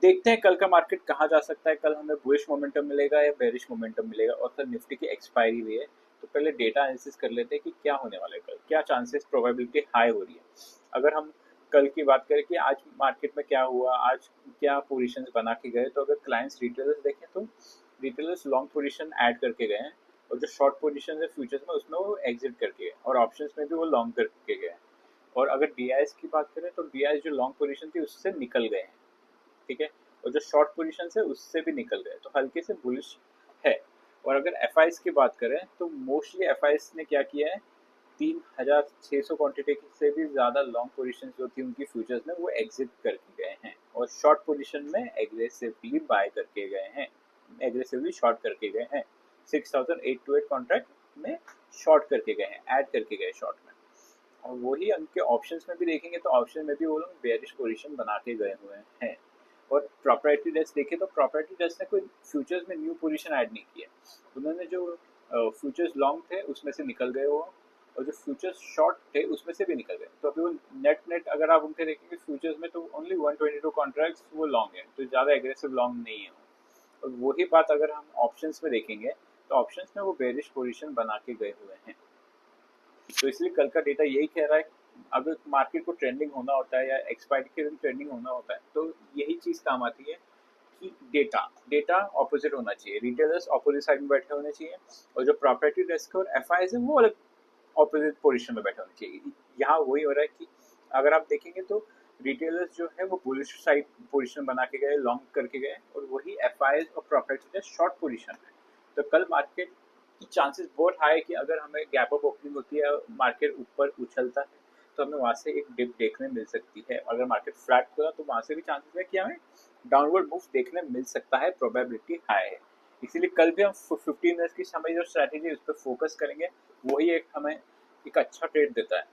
देखते हैं कल का मार्केट कहाँ जा सकता है। कल हमें बुलिश मोमेंटम मिलेगा या बेरिश मोमेंटम मिलेगा, और कल निफ्टी की एक्सपायरी भी है। तो पहले डेटा एनालिसिस कर लेते हैं कि क्या होने वाला है कल, क्या चांसेस प्रोबेबिलिटी हाई हो रही है। अगर हम कल की बात करें कि आज मार्केट में क्या हुआ, आज क्या पोजीशंस बना के गए, तो अगर क्लाइंट्स रिटेलर्स देखें तो रिटेलर्स लॉन्ग पोजीशन ऐड करके गए हैं, और जो शॉर्ट पोजीशन है फ्यूचर्स में उसमें वो एग्जिट करके गए, और ऑप्शंस में भी वो लॉन्ग करके गए हैं। और अगर डीआईएस की बात करें तो डीआईएस जो लॉन्ग पोजीशन थी उससे निकल गए हैं, ठीक है। और जो शॉर्ट पोजीशन है उससे भी निकल गए, तो हल्के से बुलिश है। और अगर एफ की बात करें तो मोस्टली एफ ने क्या किया है, 3600 क्वांटिटी से भी ज़्यादा लॉन्ग पोजीशन जो थी उनकी फ्यूचर्स में वो एग्जिट करके गए हैं, और शॉर्ट पोजीशन में एग्रेसिवली बाय करके गए हैं, एग्रेसिवली शॉर्ट करके गए हैं। 6828 कॉन्ट्रैक्ट में शॉर्ट करके गए हैं, ऐड करके गए शॉर्ट में। और वही उनके ऑप्शंस में भी देखेंगे तो ऑप्शन में भी वो लोग बेयरिश पोजीशन बना के गए हुए हैं। और प्रॉपर्टी डेस्क देखे तो प्रॉपर्टी डेस्क ने कोई फ्यूचर्स में न्यू पोजीशन ऐड नहीं किया। उन्होंने जो फ्यूचर्स लॉन्ग थे उसमें से निकल गए वो, और जो फ्यूचर्स शॉर्ट थे उसमें से भी निकल गए। तो अभी वो नेट नेट अगर आप उनके देखेंगे फ्यूचर्स में तो ओनली 122 कॉन्ट्रैक्ट्स वो लॉन्ग है, तो ज़्यादा एग्रेसिव लॉन्ग नहीं है। और वही बात अगर हम ऑप्शंस में देखेंगे तो ऑप्शंस में वो बेरिश पोजीशन बना के गए हुए हैं। तो इसलिए कल का डेटा यही कह रहा है, अगर मार्केट को ट्रेंडिंग होना होता है या एक्सपायरी के दिन ट्रेंडिंग होना होता है तो यही चीज़ काम आती है कि डेटा डेटा ऑपोजिट होना चाहिए, रिटेलर्स ऑपोजिट साइड में बैठे होने चाहिए, और जो प्रॉपर्टी रिस्क और एफ है वो अलग ऑपोजिट पोजीशन में बैठे होने चाहिए। यहाँ वही हो रहा है कि अगर आप देखेंगे तो रिटेलर्स जो है वो बुलिश साइड पोजीशन बना के गए, लॉन्ग करके गए, और वही एफ और प्रॉपर्टी शॉर्ट पोजीशन है। तो कल मार्केट की चांसेस बहुत हाई है कि अगर हमें गैप अप ओपनिंग होती है, मार्केट ऊपर उछलता है, तो हमें वहाँ से एक डिप देखने मिल सकती है। अगर मार्केट फ्लैट खुला तो वहाँ से भी चांसेस है कि हमें डाउनवर्ड मूव देखने मिल सकता है, प्रोबेबिलिटी हाई है। इसीलिए कल भी हम 15 मिनट्स की हमें जो स्ट्रैटेजी उस पर फोकस करेंगे, वही एक हमें एक अच्छा ट्रेड देता है।